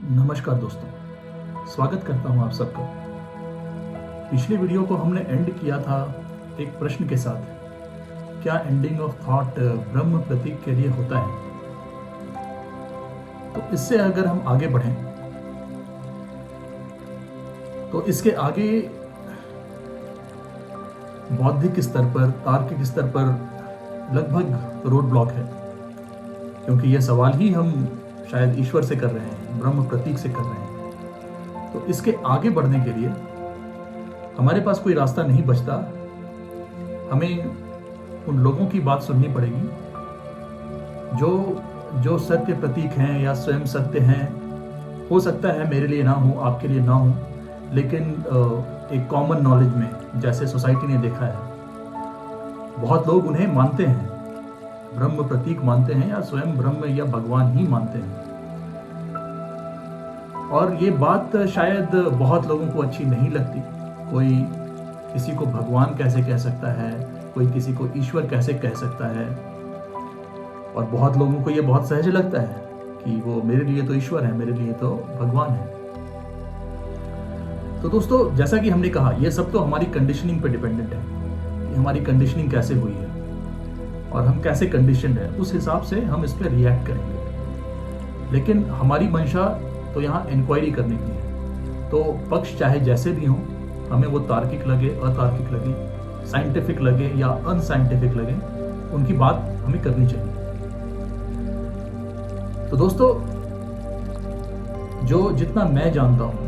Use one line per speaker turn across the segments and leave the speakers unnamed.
नमस्कार दोस्तों, स्वागत करता हूं आप सबका। पिछले वीडियो को हमने एंड किया था एक प्रश्न के साथ। क्या एंडिंग ऑफ थॉट ब्रह्म प्रतीक के लिए होता है? तो इससे अगर हम आगे बढ़ें तो इसके आगे बौद्धिक स्तर पर, तार्किक स्तर पर लगभग रोड ब्लॉक है, क्योंकि यह सवाल ही हम शायद ईश्वर से कर रहे हैं, ब्रह्म प्रतीक से कर रहे हैं। तो इसके आगे बढ़ने के लिए हमारे पास कोई रास्ता नहीं बचता। हमें उन लोगों की बात सुननी पड़ेगी जो सत्य प्रतीक हैं या स्वयं सत्य हैं। हो सकता है मेरे लिए ना हो, आपके लिए ना हो, लेकिन एक कॉमन नॉलेज में, जैसे सोसाइटी ने देखा है, बहुत लोग उन्हें मानते हैं, ब्रह्म प्रतीक मानते हैं या स्वयं ब्रह्म या भगवान ही मानते हैं। और ये बात शायद बहुत लोगों को अच्छी नहीं लगती। कोई किसी को भगवान कैसे कह सकता है, कोई किसी को ईश्वर कैसे कह सकता है, और बहुत लोगों को ये बहुत सहज लगता है कि वो मेरे लिए तो ईश्वर है, मेरे लिए तो भगवान है। तो दोस्तों, जैसा कि हमने कहा, ये सब तो हमारी कंडीशनिंग पे डिपेंडेंट है कि हमारी कंडीशनिंग कैसे हुई है और हम कैसे कंडीशनड है, उस हिसाब से हम इस पर रिएक्ट करेंगे। लेकिन हमारी मंशा तो यहाँ इंक्वायरी करने की है। तो पक्ष चाहे जैसे भी हों, हमें वो तार्किक लगे, अतार्किक लगे, साइंटिफिक लगे या अनसाइंटिफिक लगे, उनकी बात हमें करनी चाहिए। तो दोस्तों, जो जितना मैं जानता हूं,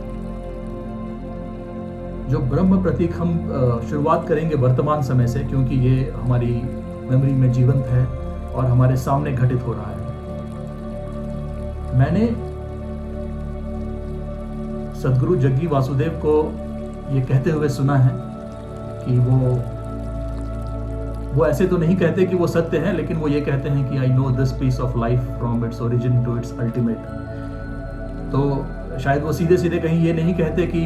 जो ब्रह्म प्रतीक हम शुरुआत करेंगे वर्तमान समय से, क्योंकि ये हमारी मेमोरी में जीवंत है और हमारे सामने घटित हो रहा है। मैंने सदगुरु जग्गी वासुदेव को ये कहते हुए सुना है कि वो ऐसे तो नहीं कहते कि वो सत्य है, लेकिन वो ये कहते हैं कि I know this piece of life from its origin to its ultimate. तो शायद वो सीधे सीधे कहीं ये नहीं कहते कि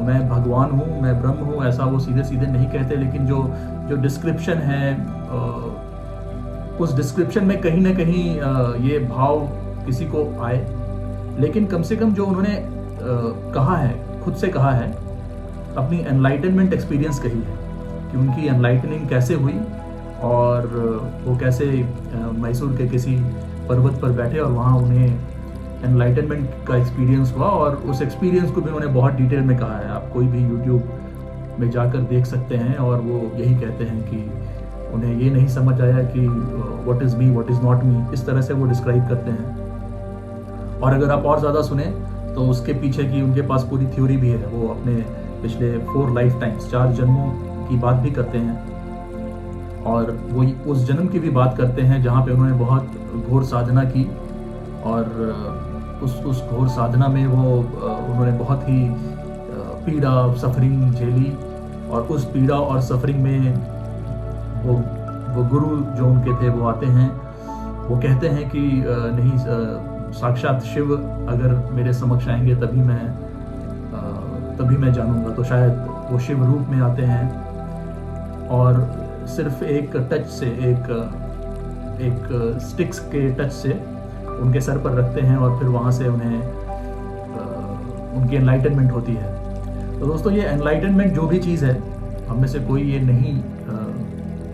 मैं भगवान हूँ, मैं ब्रह्म हूँ, ऐसा वो सीधे सीधे नहीं कहते। लेकिन जो डिस्क्रिप्शन है, उस डिस्क्रिप्शन में कहीं ना कहीं ये भाव किसी को आए। लेकिन कम से कम जो उन्होंने कहा है, खुद से कहा है, अपनी एनलाइटनमेंट एक्सपीरियंस कही है कि उनकी एनलाइटनिंग कैसे हुई और वो कैसे मैसूर के किसी पर्वत पर बैठे और वहाँ उन्हें एनलाइटनमेंट का एक्सपीरियंस हुआ। और उस एक्सपीरियंस को भी उन्होंने बहुत डिटेल में कहा है। आप कोई भी यूट्यूब में जाकर देख सकते हैं, और वो यही कहते हैं कि उन्हें ये नहीं समझ आया कि what is me, what is not me, इस तरह से वो डिस्क्राइब करते हैं। और अगर आप और ज़्यादा सुने तो उसके पीछे की उनके पास पूरी थ्योरी भी है। वो अपने पिछले 4 लाइफ टाइम्स, 4 जन्मों की बात भी करते हैं, और वो उस जन्म की भी बात करते हैं जहाँ पे उन्होंने बहुत घोर साधना की, और उस घोर साधना में उन्होंने बहुत ही पीड़ा, सफरिंग झेली। और उस पीड़ा और सफरिंग में वो गुरु जो उनके थे वो आते हैं, वो कहते हैं कि नहीं, साक्षात शिव अगर मेरे समक्ष आएंगे तभी मैं जानूंगा। तो शायद वो शिव रूप में आते हैं और सिर्फ एक टच से, एक स्टिक्स के टच से उनके सर पर रखते हैं, और फिर वहाँ से उन्हें उनकी एनलाइटनमेंट होती है। तो दोस्तों, ये एनलाइटनमेंट जो भी चीज़ है, हम में से कोई ये नहीं,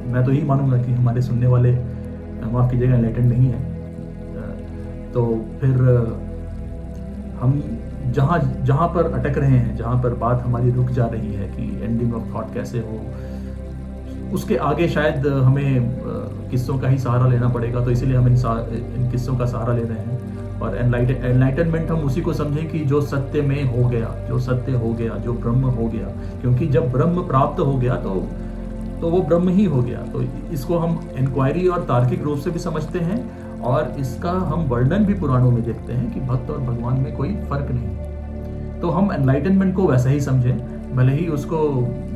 मैं तो यही मानूंगा कि हमारे सुनने वाले, माफ़ कीजिएगा, एनलाइटन नहीं है। तो फिर हम जहाँ पर अटक रहे हैं, जहाँ पर बात हमारी रुक जा रही है कि एंडिंग ऑफ थॉट कैसे हो, उसके आगे शायद हमें किस्सों का ही सहारा लेना पड़ेगा। तो इसीलिए हम इन किस्सों का सहारा ले रहे हैं। और एनलाइटनमेंट हम उसी को समझें कि जो सत्य में हो गया, जो सत्य हो गया, जो ब्रह्म हो गया। क्योंकि जब ब्रह्म प्राप्त हो गया तो वो ब्रह्म ही हो गया। तो इसको हम इंक्वायरी और तार्किक रूप से भी समझते हैं, और इसका हम वर्णन भी पुराणों में देखते हैं कि भक्त और भगवान में कोई फर्क नहीं। तो हम एनलाइटनमेंट को वैसा ही समझें, भले ही उसको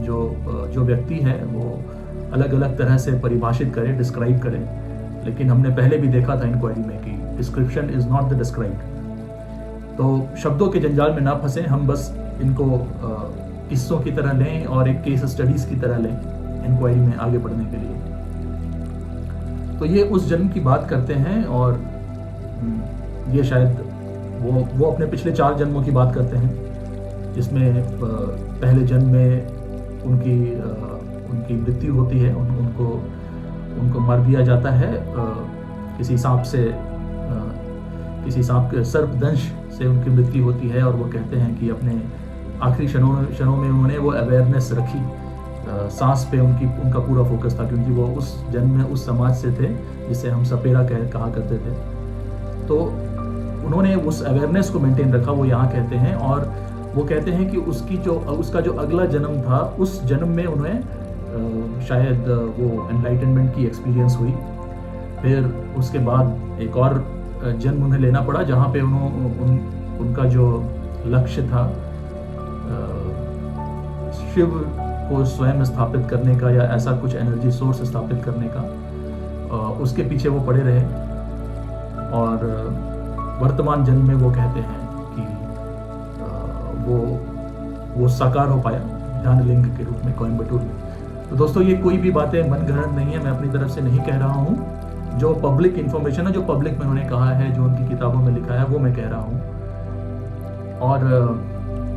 जो व्यक्ति है वो अलग अलग तरह से परिभाषित करे, डिस्क्राइब करे। लेकिन हमने पहले भी देखा था इंक्वायरी में कि description is not the described. तो शब्दों के जंजाल में ना फंसे, हम बस इनको किस्सों की तरह लें और एक केस स्टडीज की तरह लें इंक्वायरी में आगे बढ़ने के लिए। तो ये उस जन्म की बात करते हैं, और ये शायद वो अपने पिछले 4 जन्मों की बात करते हैं, जिसमें पहले जन्म में उनकी मृत्यु होती है, उनको मार दिया जाता है किसी सांप के सर्पदंश से उनकी मृत्यु होती है। और वो कहते हैं कि अपने आखिरी क्षणों में उन्होंने वो अवेयरनेस रखी, सांस पे उनका पूरा फोकस था, क्योंकि वो उस जन्म में उस समाज से थे जिसे हम सपेरा कहा करते थे। तो उन्होंने उस अवेयरनेस को मेंटेन रखा, वो यहाँ कहते हैं। और वो कहते हैं कि उसका जो अगला जन्म था, उस जन्म में उन्हें शायद वो एनलाइटनमेंट की एक्सपीरियंस हुई। फिर उसके बाद एक और जन्म उन्हें लेना पड़ा, जहाँ पे उनका जो लक्ष्य था शिव को स्वयं स्थापित करने का, या ऐसा कुछ एनर्जी सोर्स स्थापित करने का, उसके पीछे वो पड़े रहे। और वर्तमान जन्म में वो कहते हैं कि वो साकार हो पाया ध्यान लिंग के रूप में कोयम्बटूर में। तो दोस्तों, ये कोई भी बातें मनगढ़ंत नहीं है, मैं अपनी तरफ से नहीं कह रहा हूँ। जो पब्लिक इन्फॉर्मेशन है, जो पब्लिक में उन्होंने कहा है, जो उनकी किताबों में लिखा है, वो मैं कह रहा हूँ। और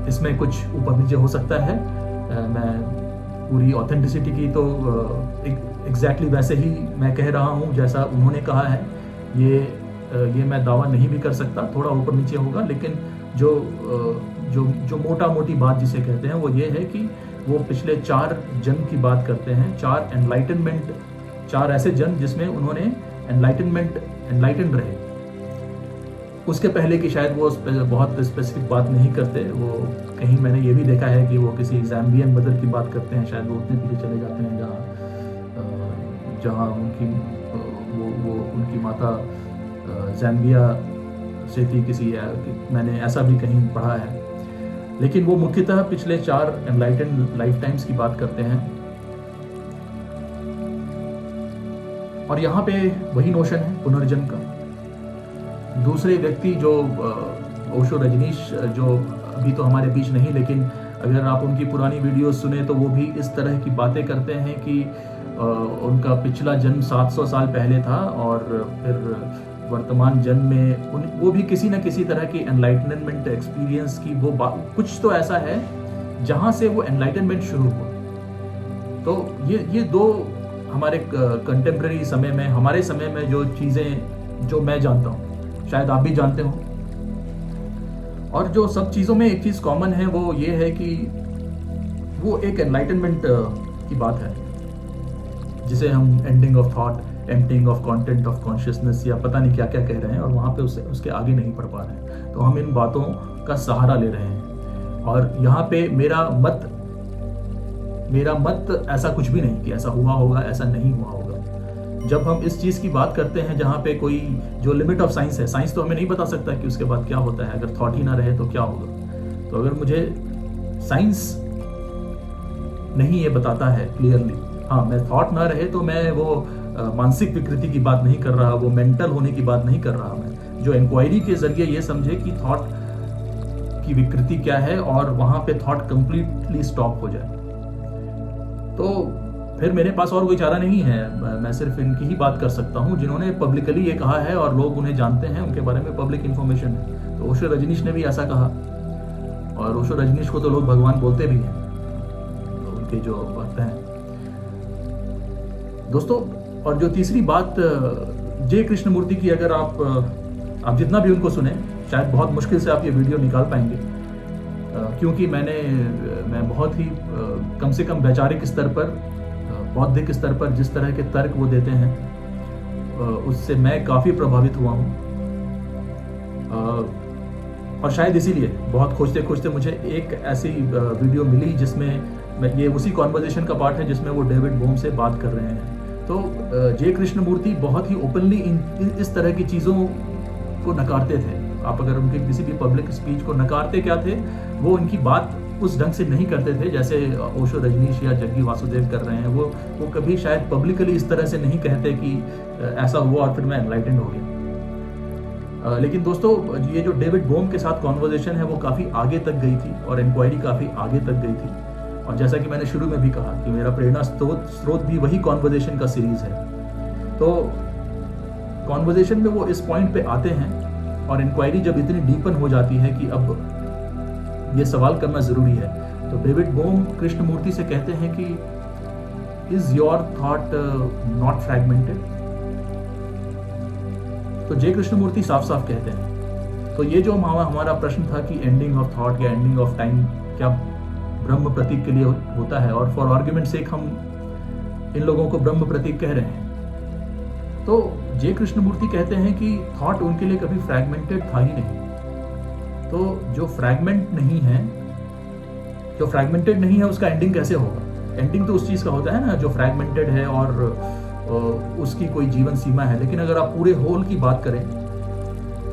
इसमें कुछ ऊपर नीचे हो सकता है, मैं पूरी ऑथेंटिसिटी की तो एग्जैक्टली वैसे ही मैं कह रहा हूँ जैसा उन्होंने कहा है। ये मैं दावा नहीं भी कर सकता, थोड़ा ऊपर नीचे होगा। लेकिन जो मोटा मोटी बात जिसे कहते हैं वो ये है कि वो पिछले 4 जन्म की बात करते हैं, 4 एनलाइटनमेंट, 4 ऐसे जन्म जिसमें उन्होंने एनलाइटन रहे। उसके पहले की शायद वो बहुत स्पेसिफिक बात नहीं करते। वो कहीं मैंने ये भी देखा है कि वो किसी ज़ैम्बियन मदर की बात करते हैं, शायद वो उतने पीछे चले जाते हैं जहाँ उनकी माता ज़ैम्बिया से थी मैंने ऐसा भी कहीं पढ़ा है। लेकिन वो मुख्यतः पिछले 4 एनलाइटन लाइफ टाइम्स की बात करते हैं। और यहाँ पे वही नोशन है पुनर्जन्म का। दूसरे व्यक्ति जो ओशो रजनीश, जो अभी तो हमारे बीच नहीं, लेकिन अगर आप उनकी पुरानी वीडियोस सुने तो वो भी इस तरह की बातें करते हैं कि उनका पिछला जन्म 700 साल पहले था, और फिर वर्तमान जन्म में वो भी किसी न किसी तरह की एनलाइटनमेंट एक्सपीरियंस की कुछ तो ऐसा है जहाँ से वो एनलाइटनमेंट शुरू हुआ। तो ये 2 हमारे कंटेम्प्रेरी समय में, हमारे समय में जो चीज़ें जो मैं जानता हूँ, शायद आप भी जानते हो। और जो सब चीज़ों में एक चीज़ कॉमन है, वो ये है कि वो एक एनलाइटनमेंट की बात है, जिसे हम ending of thought, emptying of content of consciousness, या पता नहीं क्या क्या कह रहे हैं, और वहाँ पे उसके आगे नहीं पढ़ पा रहे हैं। तो हम इन बातों का सहारा ले रहे हैं। और यहाँ पे मेरा मत ऐसा कुछ भी नहीं कि ऐसा हुआ होगा, ऐसा नहीं हुआ होगा। जब हम इस चीज़ की बात करते हैं जहाँ पे कोई जो लिमिट ऑफ साइंस है, साइंस तो हमें नहीं बता सकता कि उसके बाद क्या होता है, अगर थॉट ही ना रहे तो क्या होगा। तो अगर मुझे साइंस नहीं ये बताता है क्लियरली, हाँ, मैं थॉट ना रहे, तो मैं वो मानसिक विकृति की बात नहीं कर रहा, वो मेंटल होने की बात नहीं कर रहा। मैं जो इंक्वायरी के जरिए ये समझे कि थॉट की विकृति क्या है, और वहाँ पे थॉट कंप्लीटली स्टॉप हो जाए, तो फिर मेरे पास और कोई चारा नहीं है। मैं सिर्फ इनकी ही बात कर सकता हूँ जिन्होंने पब्लिकली ये कहा है और लोग उन्हें जानते हैं, उनके बारे में पब्लिक इन्फॉर्मेशन है। तो ओशो रजनीश ने भी ऐसा कहा, और ओशो रजनीश को तो लोग भगवान बोलते भी हैं, तो उनके जो भक्त हैं दोस्तों। और जो तीसरी बात जे कृष्णमूर्ति की, अगर आप जितना भी उनको सुने, शायद बहुत मुश्किल से आप ये वीडियो निकाल पाएंगे, क्योंकि मैं बहुत ही कम से कम वैचारिक स्तर पर, बौद्धिक स्तर पर जिस तरह के तर्क वो देते हैं, उससे मैं काफ़ी प्रभावित हुआ हूँ। और शायद इसीलिए बहुत खोजते खोजते मुझे एक ऐसी वीडियो मिली जिसमें ये उसी कॉन्वर्जेशन का पार्ट है जिसमें वो डेविड बोम से बात कर रहे हैं। तो जे कृष्णमूर्ति बहुत ही ओपनली इस तरह की चीज़ों को नकारते थे। आप अगर उनके किसी भी पब्लिक स्पीच को नकारते क्या थे, वो उनकी बात उस ढंग से नहीं करते थे जैसे ओशो रजनीश या जग्गी वासुदेव कर रहे हैं। वो कभी शायद पब्लिकली इस तरह से नहीं कहते कि ऐसा हुआ और फिर मैं एनलाइटेंड हो गया। लेकिन दोस्तों, ये जो डेविड बोम के साथ कॉन्वर्जेशन है वो काफ़ी आगे तक गई थी, और इंक्वायरी काफ़ी आगे तक गई थी। और जैसा कि मैंने शुरू में भी कहा कि मेरा प्रेरणा स्रोत भी वही कॉन्वर्जेशन का सीरीज है। तो कॉन्वर्जेशन में वो इस पॉइंट पे आते हैं और इंक्वायरी जब इतनी डीपन हो जाती है कि अब ये सवाल करना ज़रूरी है, तो डेविड बोम कृष्णमूर्ति से कहते हैं कि is your thought not fragmented? तो जे कृष्णमूर्ति साफ साफ कहते हैं। तो ये जो हमारा प्रश्न था कि एंडिंग ऑफ थॉट या एंडिंग ऑफ टाइम क्या ब्रह्म प्रतीक के लिए होता है, और फॉर आर्ग्यूमेंट सेक हम इन लोगों को ब्रह्म प्रतीक कह रहे हैं, तो जे कृष्णमूर्ति कहते हैं कि थॉट उनके लिए कभी फ्रैगमेंटेड था ही नहीं। तो जो फ्रैगमेंटेड नहीं है उसका एंडिंग कैसे होगा? एंडिंग तो उस चीज़ का होता है ना जो फ्रैगमेंटेड है और उसकी कोई जीवन सीमा है। लेकिन अगर आप पूरे होल की बात करें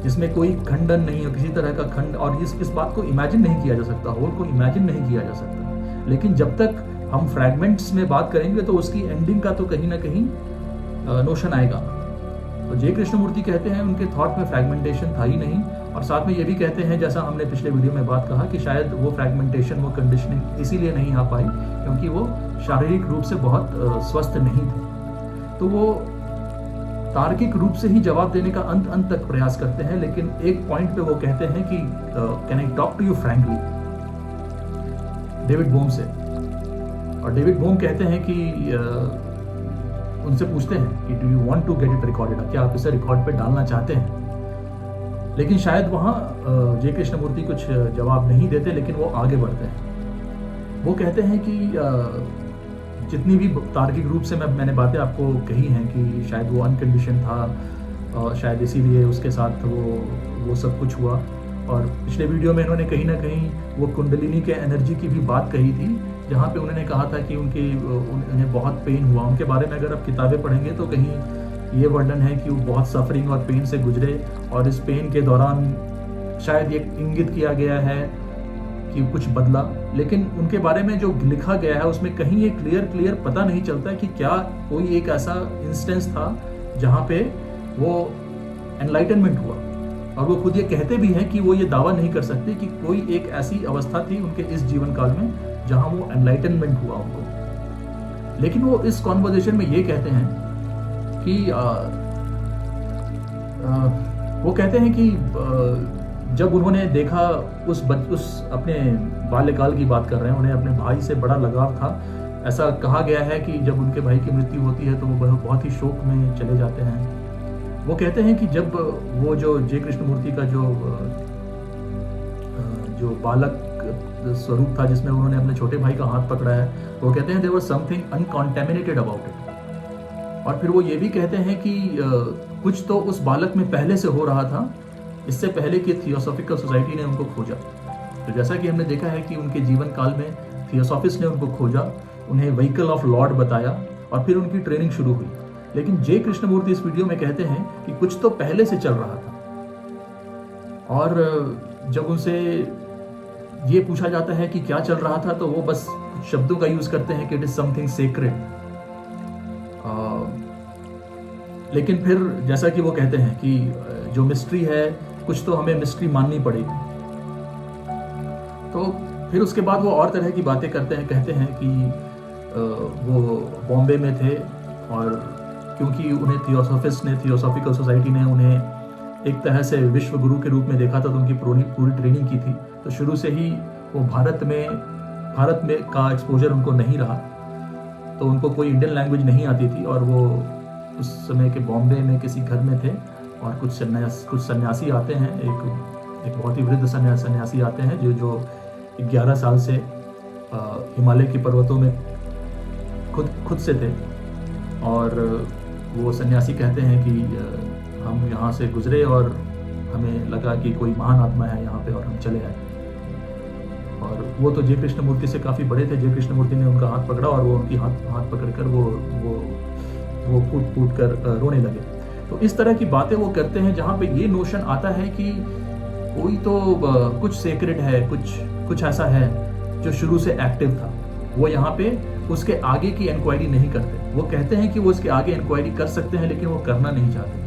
जिसमें कोई खंडन नहीं है, किसी तरह का खंड, और इस बात को इमेजिन नहीं किया जा सकता, होल को इमेजिन नहीं किया जा सकता, लेकिन जब तक हम फ्रैगमेंट्स में बात करेंगे तो उसकी एंडिंग का तो कहीं ना कहीं नोशन आएगा। तो जे कृष्णमूर्ति कहते हैं उनके थॉट में फ्रैगमेंटेशन था ही नहीं, और साथ में ये भी कहते हैं, जैसा हमने पिछले वीडियो में बात कहा, कि शायद वो फ्रैगमेंटेशन, वो कंडीशनिंग इसीलिए नहीं आ पाई क्योंकि वो शारीरिक रूप से बहुत स्वस्थ नहीं थे। तो वो तार्किक रूप से ही जवाब देने का अंत तक प्रयास करते हैं, लेकिन एक पॉइंट पे वो कहते हैं कि can I talk to you frankly, David Bohm से। और डेविड बोम कहते हैं कि उनसे पूछते हैं कि do you want to get it recorded, क्या आप इसे रिकॉर्ड पे डालना चाहते हैं? लेकिन शायद वहाँ जे कृष्णमूर्ति कुछ जवाब नहीं देते, लेकिन वो आगे बढ़ते हैं। वो कहते हैं कि जितनी भी तार्किक रूप से मैंने बातें आपको कही हैं कि शायद वो अनकंडीशन था, शायद इसीलिए उसके साथ वो सब कुछ हुआ। और पिछले वीडियो में इन्होंने कहीं ना कहीं वो कुंडलिनी के एनर्जी की भी बात कही थी, जहाँ पे उन्होंने कहा था कि उन्हें बहुत पेन हुआ। उनके बारे में अगर आप किताबें पढ़ेंगे तो कहीं ये वर्णन है कि वो बहुत सफरिंग और पेन से गुजरे, और इस पेन के दौरान शायद ये इंगित किया गया है कि कुछ बदला। लेकिन उनके बारे में जो लिखा गया है उसमें कहीं ये क्लियर पता नहीं चलता है कि क्या कोई एक ऐसा इंस्टेंस था जहाँ पे वो एनलाइटनमेंट हुआ। और वो खुद ये कहते भी हैं कि वो ये दावा नहीं कर सकते कि कोई एक ऐसी अवस्था थी उनके इस जीवन काल में जहां वो एनलाइटनमेंट हुआ उनको। लेकिन वो इस कॉन्वर्सेशन में ये कहते हैं कि वो कहते हैं कि जब उन्होंने देखा उस अपने बाल्यकाल की बात कर रहे हैं, उन्हें अपने भाई से बड़ा लगाव था। ऐसा कहा गया है कि जब उनके भाई की मृत्यु होती है तो वो बहुत ही शोक में चले जाते हैं। वो कहते हैं कि जब वो जो जे कृष्णमूर्ति का जो बालक स्वरूप था जिसमें उन्होंने अपने छोटे भाई का हाथ पकड़ा है, वो कहते हैं there was something uncontaminated about it. और फिर वो ये भी कहते हैं कि कुछ तो उस बालक में पहले से हो रहा था, इससे पहले कि थियोसॉफिकल सोसाइटी ने उनको खोजा। तो जैसा कि हमने देखा है कि उनके जीवन काल में थियोसॉफिस्ट ने उनको खोजा, उन्हें व्हीकल ऑफ लॉर्ड बताया, और फिर उनकी ट्रेनिंग शुरू हुई। लेकिन जे कृष्णमूर्ति इस वीडियो में कहते हैं कि कुछ तो पहले से चल रहा था। और जब उनसे ये पूछा जाता है कि क्या चल रहा था, तो वो बस कुछ शब्दों का यूज करते हैं कि इट इज समथिंग सेक्रेड। लेकिन फिर जैसा कि वो कहते हैं कि जो मिस्ट्री है, कुछ तो हमें मिस्ट्री माननी पड़ेगी। तो फिर उसके बाद वो और तरह की बातें करते हैं, कहते हैं कि वो बॉम्बे में थे, और क्योंकि उन्हें थियोसॉफिकल सोसाइटी ने उन्हें एक तरह से विश्व गुरु के रूप में देखा था, तो उनकी पूरी ट्रेनिंग की थी। तो शुरू से ही वो भारत में का एक्सपोजर उनको नहीं रहा, तो उनको कोई इंडियन लैंग्वेज नहीं आती थी, और वो उस समय के बॉम्बे में किसी घर में थे, और कुछ सन्यासी आते हैं, एक बहुत ही वृद्ध सन्यासी आते हैं जो 11 साल से हिमालय के पर्वतों में खुद से थे। और वो सन्यासी कहते हैं कि हम यहाँ से गुजरे और हमें लगा कि कोई महान आत्मा है यहाँ पे, और हम चले आए। और वो तो जे कृष्णमूर्ति से काफ़ी बड़े थे। जे कृष्णमूर्ति ने उनका हाथ पकड़ा, और वो उनकी हाथ पकड़कर वो फूट कर रोने लगे। तो इस तरह की बातें वो करते हैं जहाँ पे ये नोशन आता है कि कोई तो कुछ सेक्रेट है, कुछ ऐसा है जो शुरू से एक्टिव था। वो यहाँ पे उसके आगे की इंक्वायरी नहीं करते। वो कहते हैं कि वो उसके आगे इंक्वायरी कर सकते हैं, लेकिन वो करना नहीं चाहते।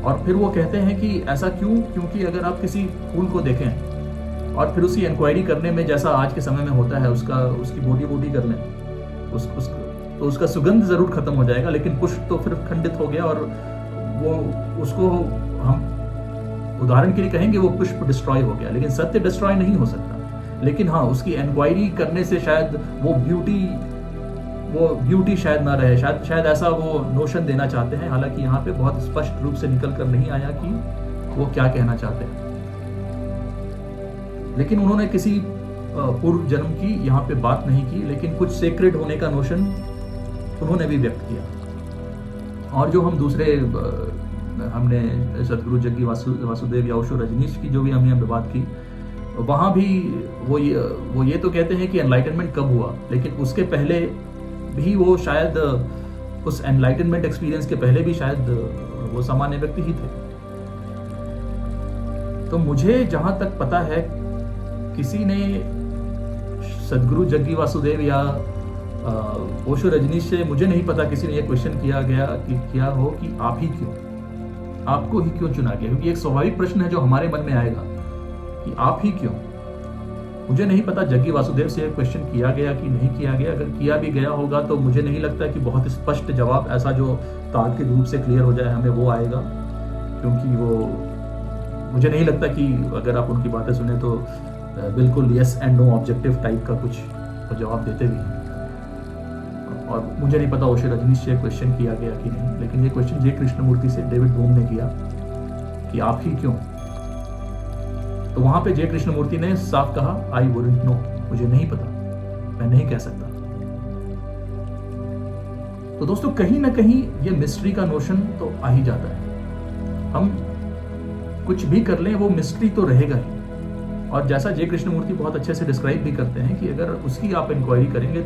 और फिर वो कहते हैं कि ऐसा क्यों? क्योंकि अगर आप किसी फूल को देखें और फिर उसकी इंक्वायरी करने में, जैसा आज के समय में होता है, उसकी बॉडी कर लें, तो उसका सुगंध जरूर खत्म हो जाएगा, लेकिन पुष्प तो फिर खंडित हो गया, और वो उसको हम उदाहरण के लिए कहेंगे वो पुष्प डिस्ट्रॉय हो गया, लेकिन सत्य डिस्ट्रॉय नहीं हो सकता। लेकिन हाँ, उसकी इंक्वायरी करने से शायद वो ब्यूटी शायद ना रहे, शायद ऐसा वो नोशन देना चाहते हैं। हालांकि यहाँ पे बहुत स्पष्ट रूप से निकल कर नहीं आया कि वो क्या कहना चाहते हैं, लेकिन उन्होंने किसी पूर्व जन्म की यहाँ पे बात नहीं की, लेकिन कुछ सेक्रेड होने का नोशन उन्होंने भी व्यक्त किया। और जो हम दूसरे हमने सदगुरु जग्गी वासुदेव या ओशो रजनीश की जो भी हमने बात की, वहाँ भी वो ये तो कहते हैं कि एनलाइटनमेंट कब हुआ, लेकिन उसके पहले भी वो शायद उस एनलाइटनमेंट एक्सपीरियंस के पहले भी शायद वो सामान्य व्यक्ति ही थे। तो मुझे जहां तक पता है, किसी ने सदगुरु जग्गी वासुदेव या ओशो रजनीश से, मुझे नहीं पता, किसी ने ये क्वेश्चन किया हो कि आप ही क्यों, आपको ही क्यों चुना गया, क्योंकि एक स्वाभाविक प्रश्न है जो हमारे मन में आएगा कि आप ही क्यों। मुझे नहीं पता जग्गी वासुदेव से क्वेश्चन किया गया कि नहीं किया गया। अगर किया भी गया होगा तो मुझे नहीं लगता कि बहुत स्पष्ट जवाब ऐसा जो तार्किक रूप से क्लियर हो जाए हमें वो आएगा, क्योंकि वो मुझे नहीं लगता कि अगर आप उनकी बातें सुने तो बिल्कुल yes and no objective type का कुछ जवाब देते भी हैं। और मुझे नहीं पता ओशो रजनीश से क्वेश्चन किया गया कि नहीं, लेकिन ये क्वेश्चन जे कृष्णमूर्ति से डेविड बोम ने किया कि आप ही क्यों। तो वहां पे जे कृष्णमूर्ति ने साफ कहा, आई वुडंट नो, मुझे नहीं पता, मैं नहीं कह सकता। तो दोस्तों, कहीं ना कहीं ये मिस्ट्री का नोशन तो आ ही जाता है। हम कुछ भी कर लें वो मिस्ट्री तो रहेगा ही। और जैसा जे कृष्णमूर्ति बहुत अच्छे से डिस्क्राइब भी करते हैं कि अगर उसकी आप इंक्वायरी करेंगे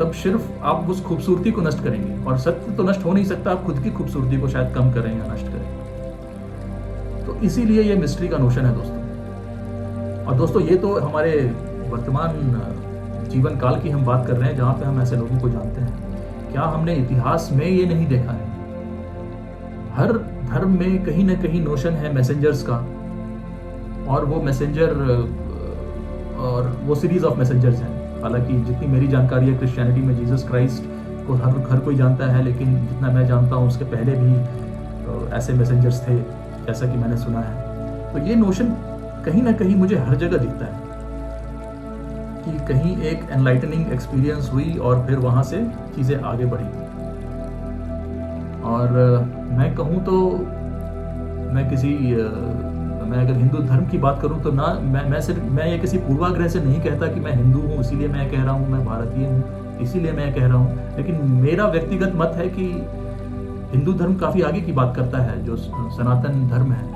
तब सिर्फ आप उस खूबसूरती को नष्ट करेंगे, और सत्य तो नष्ट हो नहीं सकता, आप खुद की खूबसूरती को शायद कम करें या नष्ट करें। तो इसीलिए ये मिस्ट्री का नोशन है दोस्तों। और दोस्तों, ये तो हमारे वर्तमान जीवन काल की हम बात कर रहे हैं, जहां पे हम ऐसे लोगों को जानते हैं। क्या हमने इतिहास में ये नहीं देखा है? हर धर्म में कहीं ना कहीं नोशन है मैसेंजर्स का, और वो मैसेंजर और वो सीरीज ऑफ मैसेंजर्स हैं। हालांकि जितनी मेरी जानकारी है, क्रिश्चियनिटी में जीसस क्राइस्ट को हर कोई जानता है, लेकिन जितना मैं जानता हूँ उसके पहले भी ऐसे मैसेंजर्स थे, जैसा कि मैंने सुना है। तो ये नोशन कहीं ना कहीं मुझे हर जगह दिखता है कि कहीं एक एनलाइटनिंग एक्सपीरियंस हुई और फिर वहां से चीजें आगे बढ़ी। और मैं कहूँ तो मैं अगर हिंदू धर्म की बात करूं तो ना मैं ये किसी पूर्वाग्रह से नहीं कहता कि मैं हिंदू हूं इसीलिए मैं कह रहा हूं, मैं भारतीय हूं इसीलिए मैं कह रहा हूं। लेकिन मेरा व्यक्तिगत मत है कि हिंदू धर्म काफी आगे की बात करता है। जो सनातन धर्म है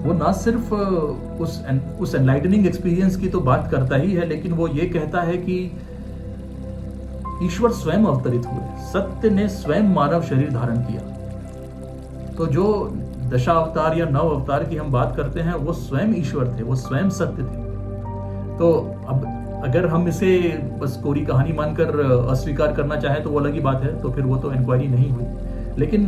वो ना सिर्फ उस एनलाइटनिंग एक्सपीरियंस की तो बात करता ही है, लेकिन वो ये कहता है कि ईश्वर स्वयं अवतरित हुए, सत्य ने स्वयं मानव शरीर धारण किया। तो जो दशावतार या नव अवतार की हम बात करते हैं वो स्वयं ईश्वर थे, वो स्वयं सत्य थे। तो अब अगर हम इसे बस कोरी कहानी मानकर अस्वीकार करना चाहें तो वो अलग ही बात है, तो फिर वो तो इंक्वायरी नहीं हुई। लेकिन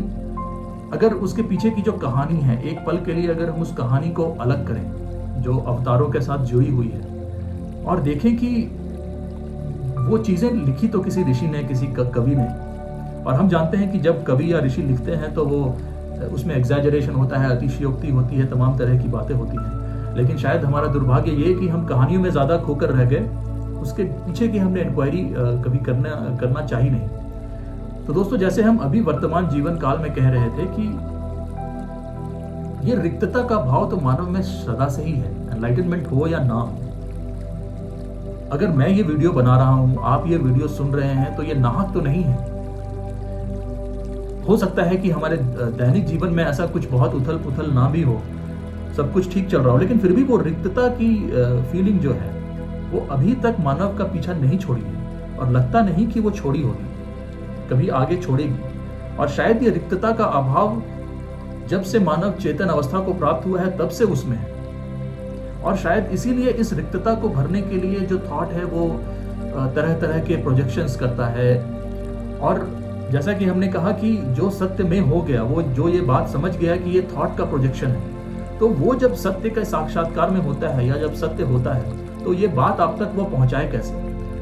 अगर उसके पीछे की जो कहानी है, एक पल के लिए अगर हम उस कहानी को अलग करें जो अवतारों के साथ जुड़ी हुई है, और देखें कि वो चीजें लिखी तो किसी ऋषि ने, किसी कवि ने। और हम जानते हैं कि जब कवि या ऋषि लिखते हैं तो वो उसमें एग्जैजरेशन होता है, अतिशयोक्ति होती है, तमाम तरह की बातें होती हैं। लेकिन शायद हमारा दुर्भाग्य ये कि हम कहानियों में ज्यादा खोकर रह गए, उसके पीछे की हमने इंक्वायरी कभी करना चाहिए नहीं। तो दोस्तों, जैसे हम अभी वर्तमान जीवन काल में कह रहे थे कि ये रिक्तता का भाव तो मानव में सदा से ही है, एनलाइटनमेंट हो या ना हो। अगर मैं ये वीडियो बना रहा हूं, आप ये वीडियो सुन रहे हैं, तो ये नाहक तो नहीं है। हो सकता है कि हमारे दैनिक जीवन में ऐसा कुछ बहुत उथल पुथल ना भी हो, सब कुछ ठीक चल रहा हो, लेकिन फिर भी वो रिक्तता की फीलिंग जो है वो अभी तक मानव का पीछा नहीं छोड़ी है, और लगता नहीं कि वो छोड़ी होगी, कभी आगे छोड़ेगी। और शायद ये रिक्तता का अभाव जब से मानव चेतन अवस्था को प्राप्त हुआ है तब से उसमें है। और शायद इसीलिए इस रिक्तता को भरने के लिए जो थॉट है वो तरह तरह के प्रोजेक्शंस करता है। और जैसा कि हमने कहा कि जो सत्य में हो गया, वो जो ये बात समझ गया कि ये थॉट का प्रोजेक्शन है, तो वो जब सत्य के साक्षात्कार में होता है या जब सत्य होता है तो ये बात आप तक वो पहुंचाए कैसे?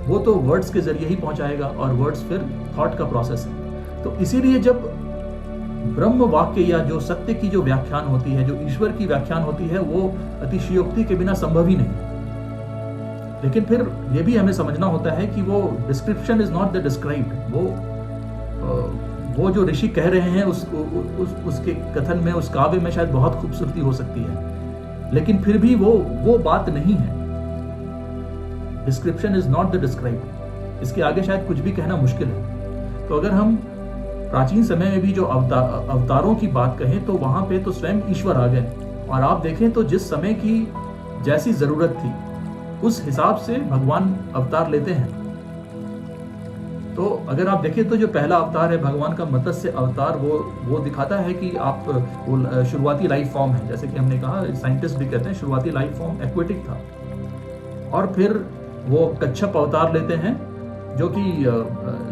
वो तो वर्ड्स के जरिए ही पहुंचाएगा, और वर्ड्स फिर थॉट का प्रोसेस है। तो इसीलिए जब ब्रह्म वाक्य या जो सत्य की जो व्याख्यान होती है, जो ईश्वर की व्याख्यान होती है, वो अतिशयोक्ति के बिना संभव ही नहीं। लेकिन फिर ये भी हमें समझना होता है कि वो description is not the described. वो जो ऋषि कह रहे हैं उसके कथन में, उस काव्य में शायद बहुत खूबसूरती हो सकती है, लेकिन फिर भी वो बात नहीं है। Description is not the described. इसके आगे शायद कुछ भी कहना मुश्किल है। तो अगर हम प्राचीन समय में भी जो अवतारों की बात कहें तो वहां पे तो स्वयं ईश्वर आ गए, और आप देखें तो जिस समय की जैसी जरूरत थी उस हिसाब से भगवान अवतार लेते हैं। तो अगर आप देखें तो जो पहला अवतार है भगवान का मत्स्य अवतार, वो दिखाता है कि आप वो शुरुआती लाइफ फॉर्म है, जैसे कि हमने कहा, साइंटिस्ट भी कहते हैं शुरुआती लाइफ फॉर्म एक्वेटिक था। और फिर वो कच्छप अवतार लेते हैं जो कि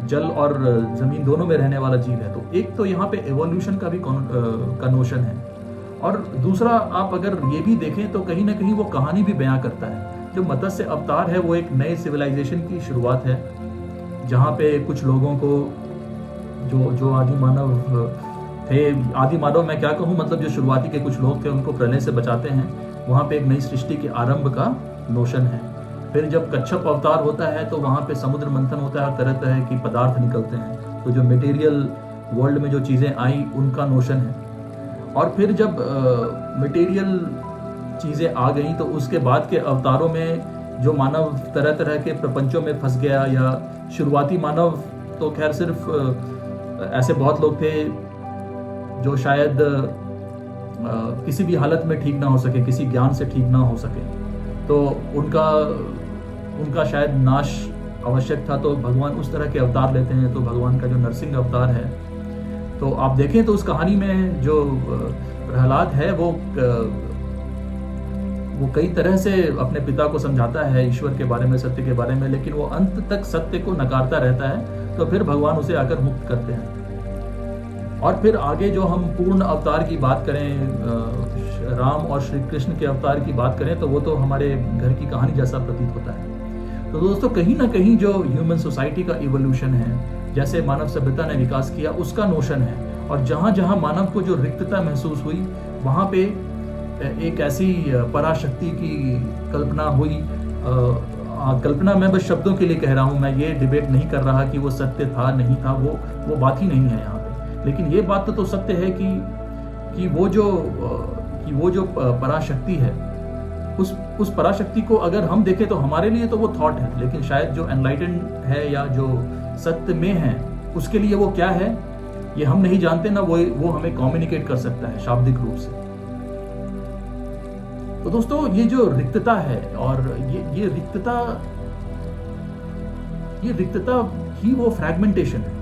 जल और जमीन दोनों में रहने वाला जीव है। तो एक तो यहाँ पे एवोल्यूशन का भी नोशन है, और दूसरा आप अगर ये भी देखें तो कहीं ना कहीं वो कहानी भी बयां करता है। जो मत्स्य अवतार है वो एक नए सिविलाइजेशन की शुरुआत है, जहाँ पे कुछ लोगों को जो आदि मानव थे, आदि मानव मैं क्या कहूँ, मतलब जो शुरुआती के कुछ लोग थे उनको प्रलय से बचाते हैं। वहाँ पे एक नई सृष्टि के आरंभ का नोशन है। फिर जब कच्छप अवतार होता है तो वहाँ पे समुद्र मंथन होता है और तरह तरह की पदार्थ निकलते हैं, तो जो मटेरियल वर्ल्ड में जो चीज़ें आई उनका नोशन है। और फिर जब मटेरियल चीज़ें आ गई तो उसके बाद के अवतारों में जो मानव तरह तरह के प्रपंचों में फंस गया, या शुरुआती मानव तो खैर सिर्फ ऐसे बहुत लोग थे जो शायद किसी भी हालत में ठीक ना हो सके, किसी ज्ञान से ठीक ना हो सके, तो उनका शायद नाश आवश्यक था। तो भगवान उस तरह के अवतार लेते हैं। तो भगवान का जो नरसिंह अवतार है, तो आप देखें तो उस कहानी में जो प्रहलाद है वो कई तरह से अपने पिता को समझाता है ईश्वर के बारे में, सत्य के बारे में, लेकिन वो अंत तक सत्य को नकारता रहता है। तो फिर भगवान उसे आकर मुक्त करते हैं। और फिर आगे जो हम पूर्ण अवतार की बात करें, राम और श्री कृष्ण के अवतार की बात करें, तो वो तो हमारे घर की कहानी जैसा प्रतीत होता है। तो दोस्तों कहीं ना कहीं जो ह्यूमन सोसाइटी का इवोल्यूशन है, जैसे मानव सभ्यता ने विकास किया, उसका नोशन है। और जहाँ जहाँ मानव को जो रिक्तता महसूस हुई, वहाँ पे एक ऐसी पराशक्ति की कल्पना हुई। कल्पना मैं बस शब्दों के लिए कह रहा हूँ, मैं ये डिबेट नहीं कर रहा कि वो सत्य था नहीं था, वो बात ही नहीं है यहाँ पे। लेकिन ये बात तो सत्य है कि वो जो पराशक्ति है, उस पराशक्ति को अगर हम देखें तो हमारे लिए तो वो थॉट है, लेकिन शायद जो एनलाइटेंड है या जो सत्य में है उसके लिए वो क्या है ये हम नहीं जानते ना, वो हमें कम्युनिकेट कर सकता है शाब्दिक रूप से। तो दोस्तों ये जो रिक्तता है, और ये रिक्तता ही वो फ्रैगमेंटेशन है।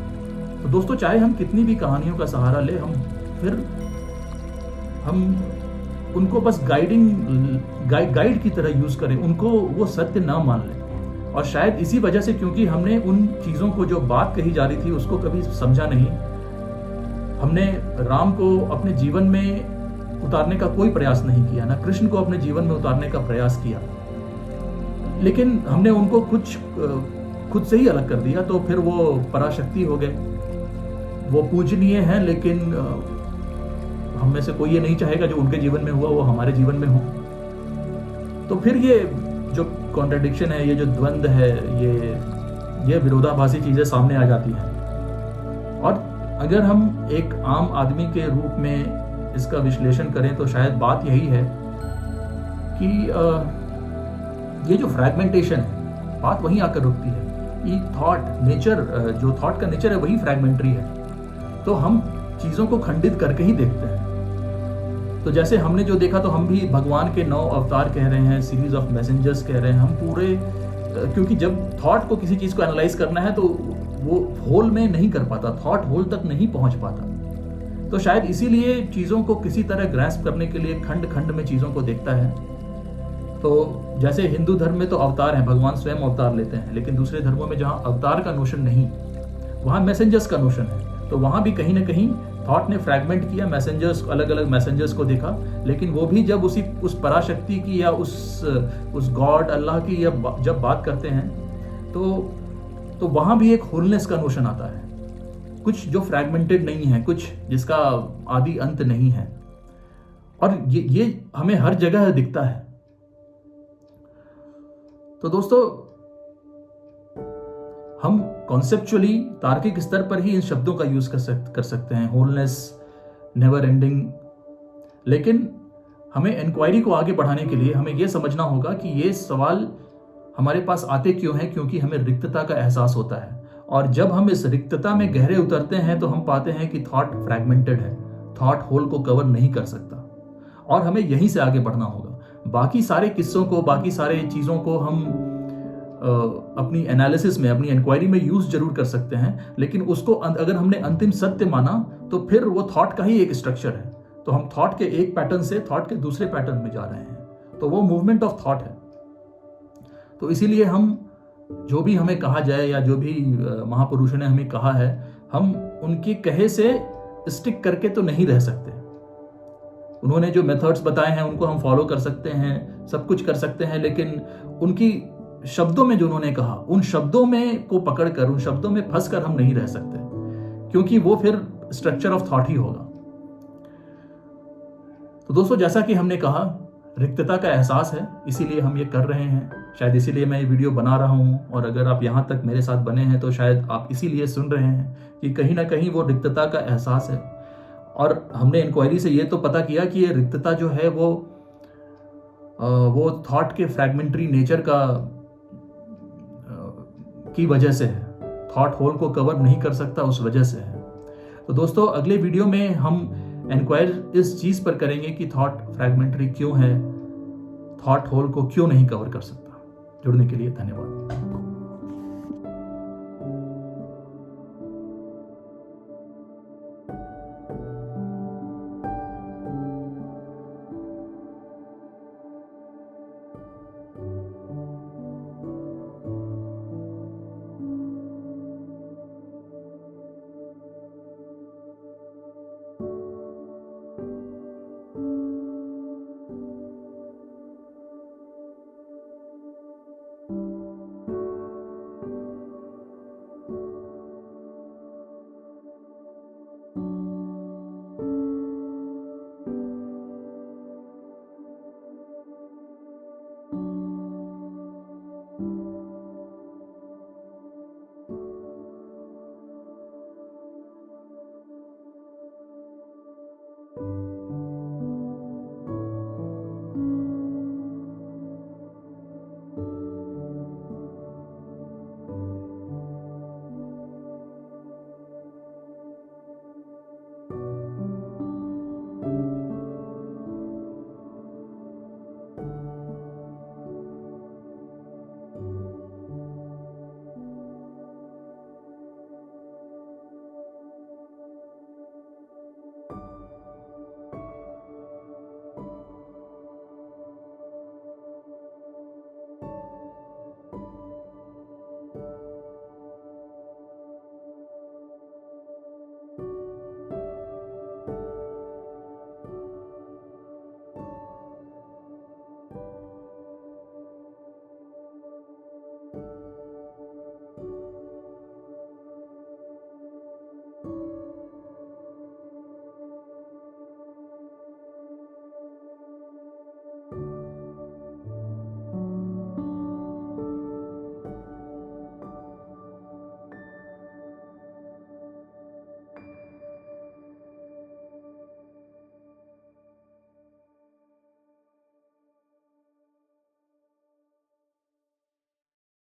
तो दोस्तों चाहे हम कितनी भी कहानियों का सहारा ले, हम उनको बस गाइड की तरह यूज करें, उनको वो सत्य ना मान लें। और शायद इसी वजह से, क्योंकि हमने उन चीजों को जो बात कही जा रही थी उसको कभी समझा नहीं, हमने राम को अपने जीवन में उतारने का कोई प्रयास नहीं किया, ना कृष्ण को अपने जीवन में उतारने का प्रयास किया, लेकिन हमने उनको कुछ खुद से ही अलग कर दिया। तो फिर वो पराशक्ति हो गए, वो पूजनीय हैं, लेकिन हम में से कोई ये नहीं चाहेगा जो उनके जीवन में हुआ वो हमारे जीवन में हो। तो फिर ये जो कॉन्ट्रडिक्शन है, ये जो द्वंद्व है, ये विरोधाभासी चीजें सामने आ जाती हैं। और अगर हम एक आम आदमी के रूप में इसका विश्लेषण करें तो शायद बात यही है कि ये जो फ्रैगमेंटेशन है, बात वहीं आकर रुकती है कि जो थॉट का नेचर है वही फ्रैगमेंटरी है। तो हम चीजों को खंडित करके ही देखते हैं। तो जैसे हमने जो देखा, तो हम भी भगवान के 9 अवतार कह रहे हैं, सीरीज ऑफ मैसेंजर्स कह रहे हैं हम पूरे, क्योंकि जब थॉट को किसी चीज को एनालाइज करना है तो वो होल में नहीं कर पाता, थॉट होल तक नहीं पहुंच पाता। तो शायद इसीलिए चीजों को किसी तरह ग्रैस्प करने के लिए खंड खंड में चीजों को देखता है। तो जैसे हिंदू धर्म में तो अवतार हैं, भगवान स्वयं अवतार लेते हैं, लेकिन दूसरे धर्मों में जहां अवतार का नोशन नहीं, वहां मैसेंजर्स का नोशन है। तो वहां भी कहीं ना कहीं थॉट ने फ्रैगमेंट किया, मैसेंजर्स, अलग अलग मैसेंजर्स को देखा, लेकिन वो भी जब उस पराशक्ति की या उस गॉड अल्लाह की जब बात करते हैं तो वहां भी एक होलनेस का नोशन आता है। कुछ जो फ्रैगमेंटेड नहीं है, कुछ जिसका आदि अंत नहीं है, और ये हमें हर जगह दिखता है। तो दोस्तों, हम कॉन्सेप्चुअली तार्किक स्तर पर ही इन शब्दों का यूज कर सकते हैं, होलनेस, नेवर एंडिंग, लेकिन हमें इंक्वायरी को आगे बढ़ाने के लिए हमें यह समझना होगा कि ये सवाल हमारे पास आते क्यों हैं, क्योंकि हमें रिक्तता का एहसास होता है। और जब हम इस रिक्तता में गहरे उतरते हैं तो हम पाते हैं कि थॉट फ्रैगमेंटेड है, थॉट होल को कवर नहीं कर सकता, और हमें यहीं से आगे बढ़ना होगा। बाकी सारे किस्सों को, बाकी सारे चीज़ों को हम अपनी एनालिसिस में, अपनी इंक्वायरी में यूज जरूर कर सकते हैं, लेकिन उसको अगर हमने अंतिम सत्य माना तो फिर वो थॉट का ही एक स्ट्रक्चर है। तो हम थॉट के एक पैटर्न से थॉट के दूसरे पैटर्न में जा रहे हैं, तो वो मूवमेंट ऑफ थॉट है। तो इसीलिए हम जो भी हमें कहा जाए या जो भी महापुरुषों ने हमें कहा है, हम उनके कहे से स्टिक करके तो नहीं रह सकते। उन्होंने जो मेथड्स बताए हैं उनको हम फॉलो कर सकते हैं, सब कुछ कर सकते हैं, लेकिन उनकी शब्दों में जो उन्होंने कहा, उन शब्दों में को पकड़कर, उन शब्दों में फंसकर हम नहीं रह सकते, क्योंकि वो फिर स्ट्रक्चर ऑफ थॉट ही होगा। तो दोस्तों, जैसा कि हमने कहा, रिक्तता का एहसास है, इसीलिए हम ये कर रहे हैं, शायद इसीलिए मैं ये वीडियो बना रहा हूँ। और अगर आप यहाँ तक मेरे साथ बने हैं तो शायद आप इसीलिए सुन रहे हैं कि कहीं ना कहीं वो रिक्तता का एहसास है। और हमने इंक्वायरी से ये तो पता किया कि ये रिक्तता जो है वो थॉट के फ्रैगमेंट्री नेचर की वजह से है, थॉट होल को कवर नहीं कर सकता, उस वजह से है। तो दोस्तों, अगले वीडियो में हम इंक्वायरी इस चीज पर करेंगे कि थॉट फ्रैगमेंट्री क्यों है, थॉट होल को क्यों नहीं कवर कर सकता। जुड़ने के लिए धन्यवाद।